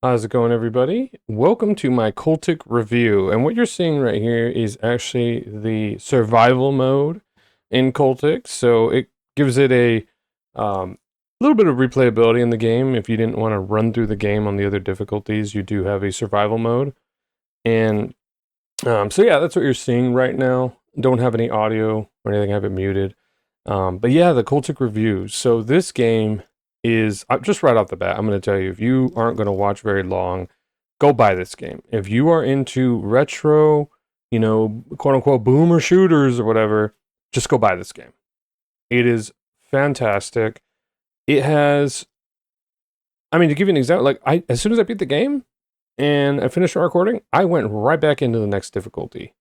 How's it going, everybody? Welcome to my Cultic review. And what you're seeing right here is actually the survival mode in Cultic. So it gives it a little bit of replayability in the game. If you didn't want to run through the game on the other difficulties, you do have a survival mode. And so yeah, that's what you're seeing right now. Don't have any audio or anything, I have it muted. But yeah, the Cultic review. So this game is just right off the bat, I'm going to tell you, if you aren't going to watch very long, go buy this game. If you are into retro, quote unquote boomer shooters or whatever, just go buy this game. It is fantastic. It has, to give you an example, as soon as I beat the game and I finished my recording, I went right back into the next difficulty.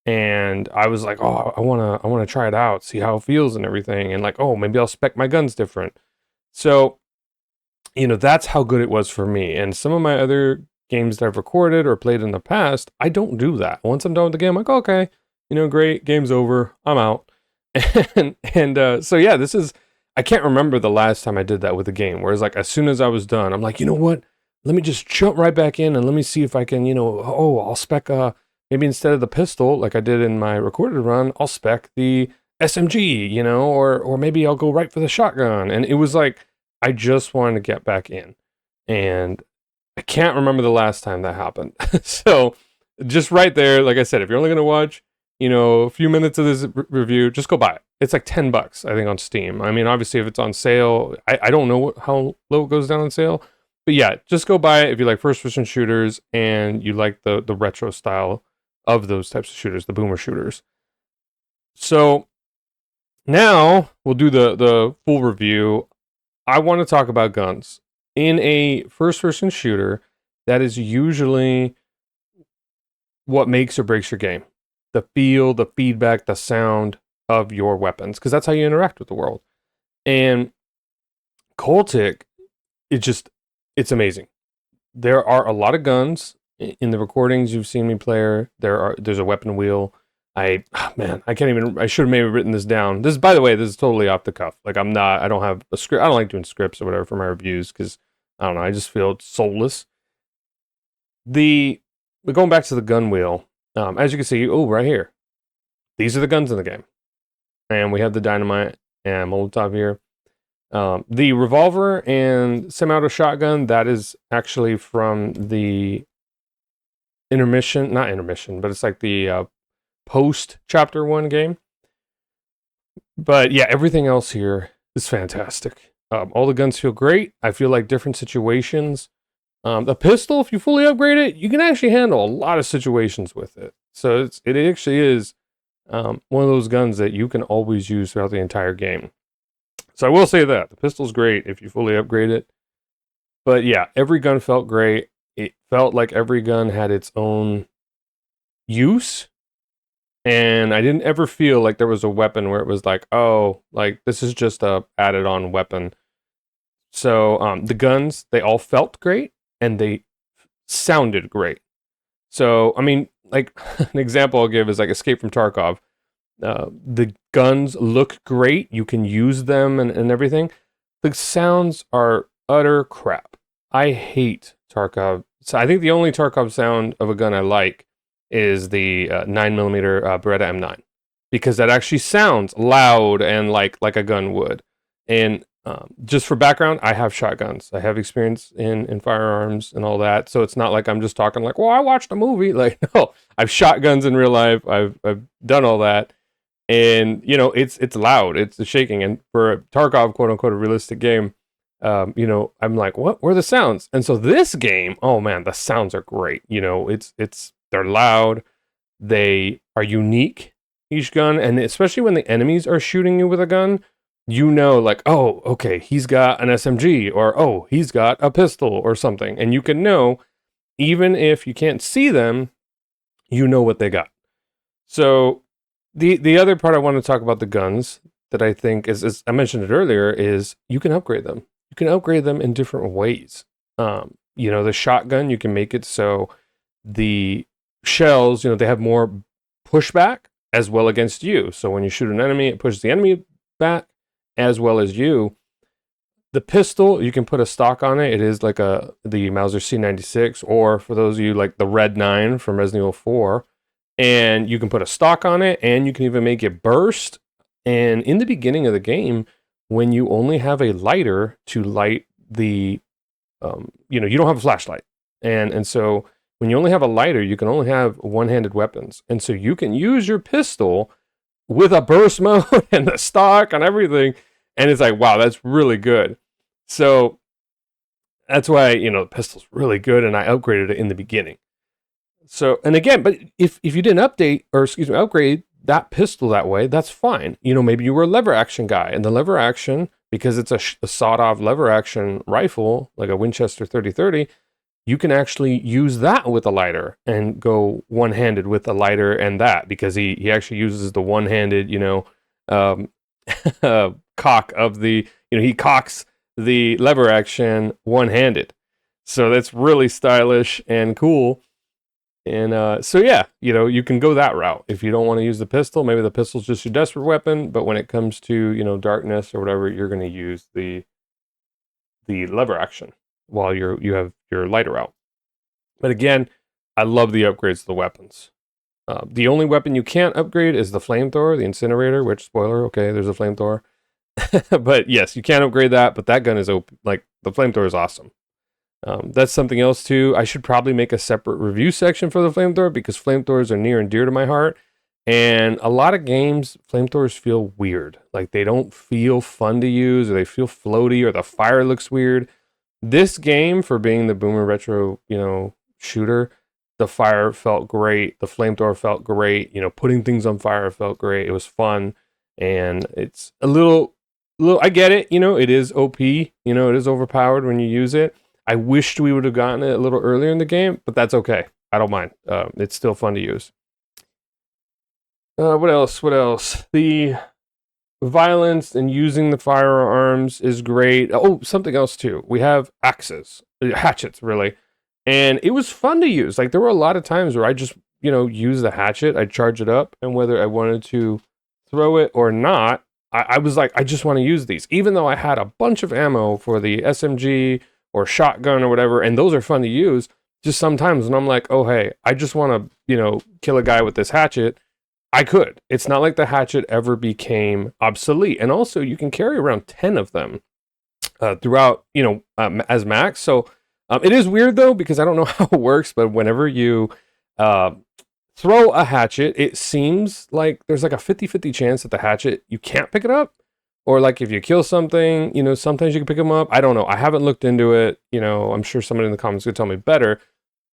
And I was like, oh, I wanna try it out, see how it feels and everything. And like, oh, maybe I'll spec my guns different. So, that's how good it was for me. And some of my other games that I've recorded or played in the past, I don't do that. Once I'm done with the game, I'm like, okay, great, game's over, I'm out. So yeah, I can't remember the last time I did that with a game. Whereas like as soon as I was done, I'm like, you know what? Let me just jump right back in and let me see if I can, I'll spec maybe instead of the pistol, like I did in my recorded run, I'll spec the SMG, or maybe I'll go right for the shotgun. And it was like, I just wanted to get back in. And I can't remember the last time that happened. So just right there, like I said, if you're only going to watch, a few minutes of this review, just go buy it. It's like $10, I think, on Steam. I mean, obviously, if it's on sale, I don't know how low it goes down on sale. But yeah, just go buy it if you like first-person shooters and you like the retro style of those types of shooters, the boomer shooters. So now we'll do the full review. I want to talk about guns. In a first-person shooter, that is usually what makes or breaks your game. The feel, the feedback, the sound of your weapons, because that's how you interact with the world. And Cultic, it's amazing. There are a lot of guns in the recordings you've seen me play. There's a weapon wheel. I should have maybe written this down. By the way, this is totally off the cuff. Like I don't have a script. I don't like doing scripts or whatever for my reviews because I don't know. I just feel soulless. But going back to the gun wheel, as you can see, right here, these are the guns in the game, and we have the dynamite and Molotov here. The revolver and semi-auto shotgun, that is actually from the not intermission, but it's like the post chapter 1 game. But yeah, everything else here is fantastic. All the guns feel great. I feel like different situations. The pistol, if you fully upgrade it, you can actually handle a lot of situations with it. So it actually is one of those guns that you can always use throughout the entire game. So I will say that the pistol's great if you fully upgrade it. But yeah, every gun felt great. It felt like every gun had its own use. And I didn't ever feel like there was a weapon where it was like, oh, like this is just a added on weapon. So the guns, they all felt great and they sounded great. So, like an example I'll give is like Escape from Tarkov. The guns look great. You can use them and everything. The sounds are utter crap. I hate Tarkov. So I think the only Tarkov sound of a gun I like is the 9mm Beretta M9 because that actually sounds loud and like a gun would. And just for background, I have shotguns. I have experience in firearms and all that. So it's not like I'm just talking like, well, I watched a movie. Like, no, I've shot guns in real life. I've done all that. And, it's loud. It's shaking. And for a Tarkov, quote unquote, a realistic game, I'm like, what were the sounds? And so this game, oh man, the sounds are great. They're loud. They are unique, each gun. And especially when the enemies are shooting you with a gun, like, oh, okay, he's got an SMG, or oh, he's got a pistol or something. And you can know, even if you can't see them, what they got. So the other part I want to talk about the guns that I think is I mentioned it earlier, is you can upgrade them. You can upgrade them in different ways. The shotgun, you can make it so the shells, they have more pushback as well against you. So when you shoot an enemy, it pushes the enemy back as well as you. The pistol, you can put a stock on it. It is like the Mauser C96, or for those of you like the Red 9 from Resident Evil 4. And you can put a stock on it, and you can even make it burst. And in the beginning of the game, when you only have a lighter to light the, you don't have a flashlight. And so when you only have a lighter, you can only have one-handed weapons. And so you can use your pistol with a burst mode and the stock and everything. And it's like, wow, that's really good. So that's why, the pistol's really good, and I upgraded it in the beginning. So, and again, but if you didn't upgrade that pistol that way, that's fine. Maybe you were a lever action guy, and the lever action, because it's a sawed-off lever action rifle, like a Winchester 3030, you can actually use that with a lighter and go one-handed with the lighter and that, because he actually uses the one-handed, cock of the, he cocks the lever action one-handed. So that's really stylish and cool. And so yeah, you can go that route. If you don't want to use the pistol, maybe the pistol's just your desperate weapon, but when it comes to, darkness or whatever, you're going to use the lever action while you have your lighter out. But again, I love the upgrades to the weapons. The only weapon you can't upgrade is the flamethrower, the incinerator, which, spoiler, okay, there's a flamethrower. But yes, you can't upgrade that, but that gun is like, the flamethrower is awesome. That's something else too. I should probably make a separate review section for the flamethrower, because flamethrowers are near and dear to my heart. And a lot of games, flamethrowers feel weird. Like they don't feel fun to use, or they feel floaty, or the fire looks weird. This game, for being the Boomer Retro, shooter, the fire felt great. The flamethrower felt great. Putting things on fire felt great. It was fun. And it's a little, I get it. It is OP. It is overpowered when you use it. I wished we would have gotten it a little earlier in the game, but that's okay. I don't mind. It's still fun to use. What else? The violence and using the firearms is great. Oh, something else too. We have axes, hatchets, really. And it was fun to use. Like, there were a lot of times where I just, use the hatchet. I'd charge it up, and whether I wanted to throw it or not, I was like, I just want to use these. Even though I had a bunch of ammo for the SMG or shotgun or whatever, and those are fun to use, just sometimes when I'm like, oh, hey, I just want to, kill a guy with this hatchet, I could. It's not like the hatchet ever became obsolete. And also, you can carry around 10 of them throughout, as max. So it is weird, though, because I don't know how it works, but whenever you throw a hatchet, it seems like there's like a 50-50 chance that the hatchet, you can't pick it up. Or like if you kill something, sometimes you can pick them up. I don't know. I haven't looked into it. I'm sure somebody in the comments could tell me better.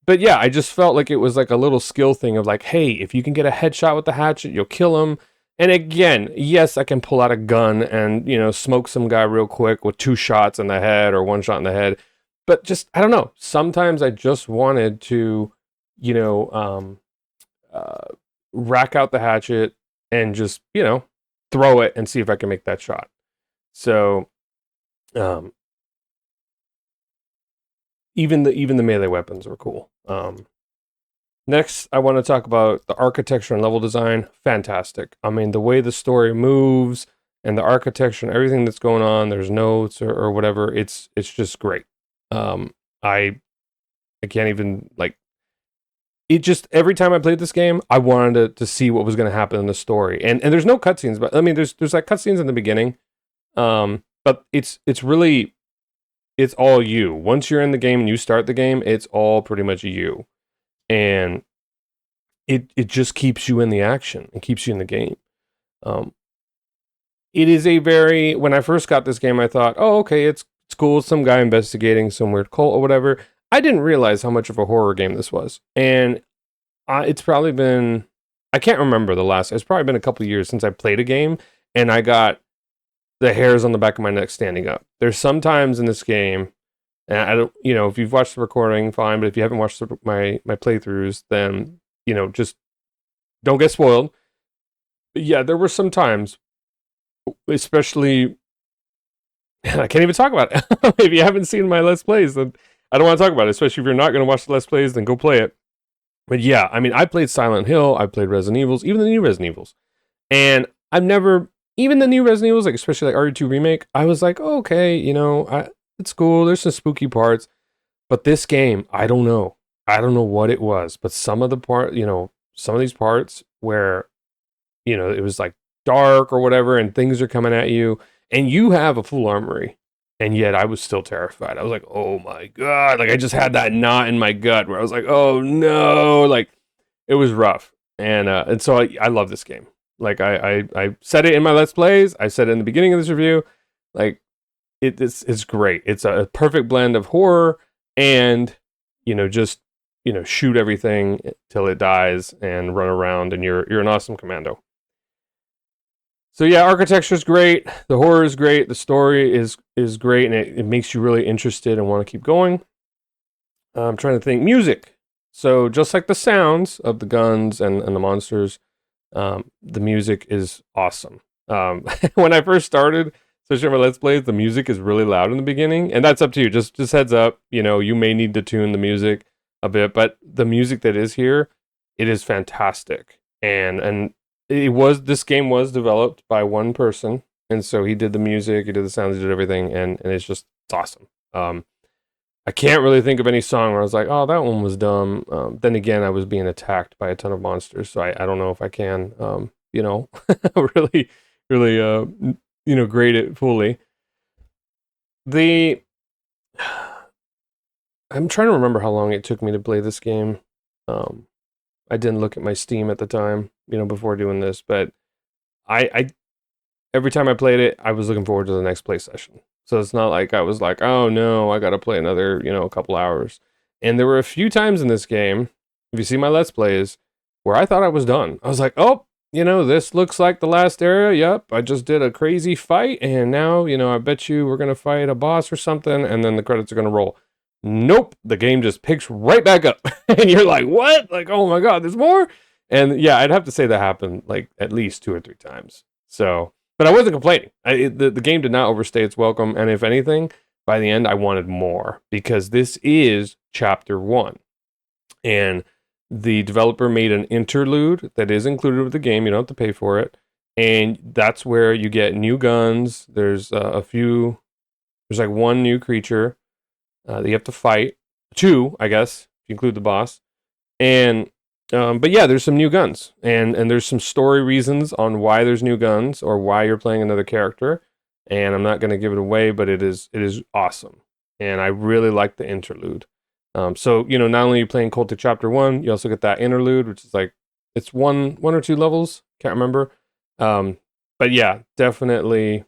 But yeah, I just felt like it was like a little skill thing of like, hey, if you can get a headshot with the hatchet, you'll kill him. And again, yes, I can pull out a gun and, smoke some guy real quick with 2 shots in the head or 1 shot in the head. But just, I don't know. Sometimes I just wanted to, rack out the hatchet and just, throw it and see if I can make that shot. So, even the melee weapons are cool. Next, I want to talk about the architecture and level design. Fantastic. I mean, the way the story moves and the architecture and everything that's going on. There's notes or whatever. It's just great. I can't even like. It just, every time I played this game, I wanted to see what was going to happen in the story. And there's no cutscenes, but I mean, there's like cutscenes in the beginning. But it's really, it's all you. Once you're in the game and you start the game, it's all pretty much you. And it just keeps you in the action and keeps you in the game. It is a very, when I first got this game, I thought, oh, okay, it's cool. Some guy investigating some weird cult or whatever. I didn't realize how much of a horror game this was. And it's probably been, I can't remember it's probably been a couple of years since I played a game and I got the hairs on the back of my neck standing up. There's sometimes in this game, and I don't, if you've watched the recording, fine, but if you haven't watched my playthroughs, then, just don't get spoiled. But yeah, there were some times, especially, I can't even talk about it. If you haven't seen my Let's Plays, then I don't want to talk about it, especially if you're not going to watch the Let's Plays, then go play it. But yeah, I mean, I played Silent Hill, I played Resident Evils, even the new Resident Evils. And I've never even the new Resident Evils, like especially like RE2 Remake, I was like, oh, okay, it's cool. There's some spooky parts, but this game, I don't know. I don't know what it was, but some of some of these parts where, it was like dark or whatever, and things are coming at you, and you have a full armory, and yet I was still terrified. I was like, oh my God. Like I just had that knot in my gut where I was like, oh no. Like it was rough. And so I love this game. Like I said it in my Let's Plays. I said it in the beginning of this review. Like it's great. It's a perfect blend of horror and, just, shoot everything till it dies and run around, and you're an awesome commando. So yeah, architecture is great. The horror is great. The story is great, and it makes you really interested and want to keep going. I'm trying to think. Music. So just like the sounds of the guns and the monsters, the music is awesome. When I first started, especially on my Let's Plays, the music is really loud in the beginning, and that's up to you. Just heads up, you may need to tune the music a bit, but the music that is here, it is fantastic. And this game was developed by one person, and so he did the music, he did the sounds, he did everything, and it's awesome. I can't really think of any song where I was like, oh, that one was dumb. Then again, I was being attacked by a ton of monsters, so I don't know if I can, really, really, grade it fully. I'm trying to remember how long it took me to play this game. I didn't look at my Steam at the time, before doing this, but I every time I played it, I was looking forward to the next play session. So it's not like I was like, oh no, I gotta play another, a couple hours. And there were a few times in this game, if you see my Let's Plays, where I thought I was done. I was like, oh, this looks like the last area. Yep, I just did a crazy fight, and now, I bet you we're gonna fight a boss or something, and then the credits are gonna roll. Nope, the game just picks right back up. And you're like, what? Like, oh my God, there's more? And yeah, I'd have to say that happened like at least 2 or 3 times. So, but I wasn't complaining. The game did not overstay its welcome. And if anything, by the end, I wanted more, because this is chapter 1. And the developer made an interlude that is included with the game. You don't have to pay for it. And that's where you get new guns. There's there's like one new creature that you have to fight. 2, I guess, if you include the boss. And but yeah, there's some new guns, and there's some story reasons on why there's new guns or why you're playing another character. And I'm not going to give it away, but it is awesome, and I really like the interlude. So not only are you playing Cultic Chapter 1, you also get that interlude, which is like it's one or 2 levels, can't remember. But yeah, definitely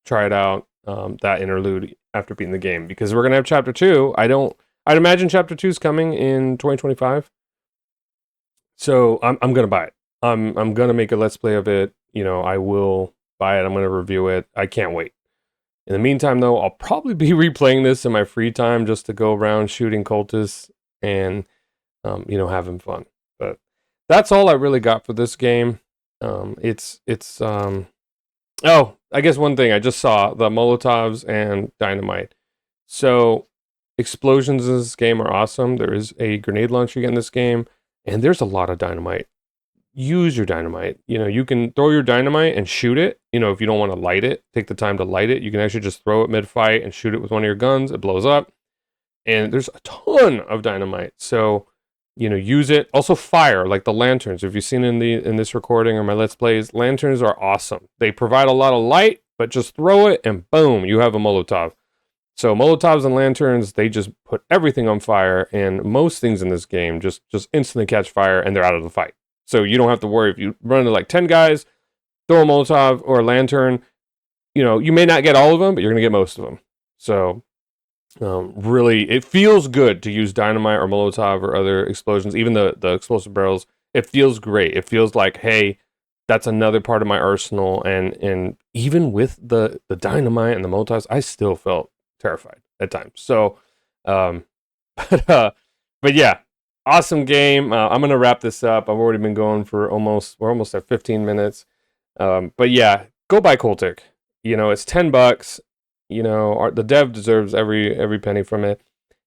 try it out. That interlude after beating the game, because we're gonna have Chapter 2. I'd imagine Chapter 2 is coming in 2025. So I'm gonna buy it. I'm gonna make a Let's Play of it. I will buy it. I'm gonna review it. I can't wait. In the meantime, though, I'll probably be replaying this in my free time just to go around shooting cultists and having fun. But that's all I really got for this game. Oh, I guess one thing I just saw, the Molotovs and dynamite. So explosions in this game are awesome. There is a grenade launcher in this game, and there's a lot of dynamite. Use your dynamite. You can throw your dynamite and shoot it. If you don't want to light it, take the time to light it. You can actually just throw it mid-fight and shoot it with one of your guns. It blows up. And there's a ton of dynamite. So, use it. Also fire, like the lanterns. If you've seen in this recording or my Let's Plays, lanterns are awesome. They provide a lot of light, but just throw it and boom, you have a Molotov. So Molotovs and lanterns, they just put everything on fire, and most things in this game just instantly catch fire and they're out of the fight. So you don't have to worry if you run into like 10 guys, throw a Molotov or a lantern, you may not get all of them, but you're going to get most of them. So really, it feels good to use dynamite or Molotov or other explosions, even the explosive barrels. It feels great. It feels like, hey, that's another part of my arsenal. And even with the dynamite and the Molotovs, I still felt terrified at times. So, but yeah, awesome game. I'm gonna wrap this up. I've already been going for we're almost at 15 minutes. But yeah, go buy Cultic. It's $10. The dev deserves every penny from it.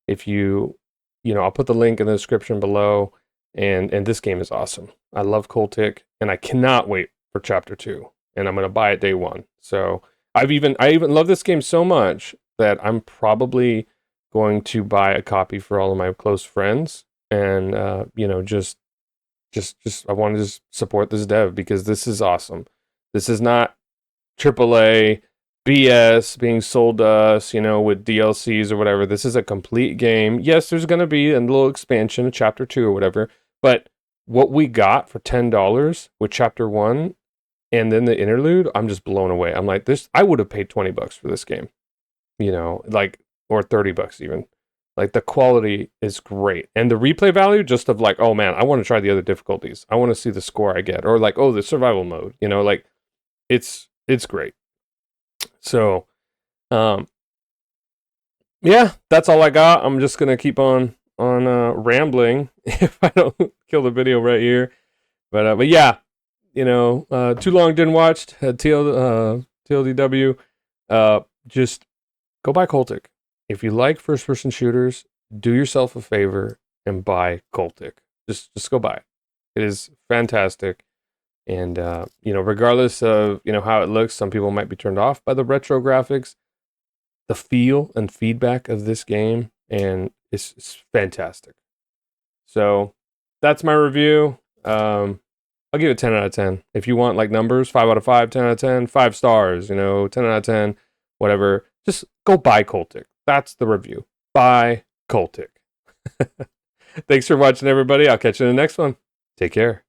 If I'll put the link in the description below. And this game is awesome. I love Cultic, and I cannot wait for Chapter 2. and I'm going to buy it day one. So I even love this game so much that I'm probably going to buy a copy for all of my close friends, and just I want to just support this dev because this is awesome. This is not AAA BS being sold to us, with DLCs or whatever. This is a complete game. Yes, there's going to be a little expansion, a chapter 2 or whatever, but what we got for $10 with chapter 1 and then the interlude, I'm just blown away. I'm like, this, I would have paid $20 for this game, or $30 even. Like, the quality is great. And the replay value, just of like, oh man, I want to try the other difficulties. I want to see the score I get. Or like, oh, the survival mode, like, it's great. So, yeah, that's all I got. I'm just gonna keep on rambling if I don't kill the video right here. But yeah, too long didn't watch. TLDW. Just go buy Cultic. If you like first-person shooters, do yourself a favor and buy Cultic. Just go buy it. It is fantastic. And, regardless of, how it looks, some people might be turned off by the retro graphics. The feel and feedback of this game, and it's fantastic. So that's my review. I'll give it 10 out of 10. If you want like numbers, 5 out of 5, 10 out of 10, 5 stars, 10 out of 10, whatever. Just go buy Cultic. That's the review. Buy Cultic. Thanks for watching, everybody. I'll catch you in the next one. Take care.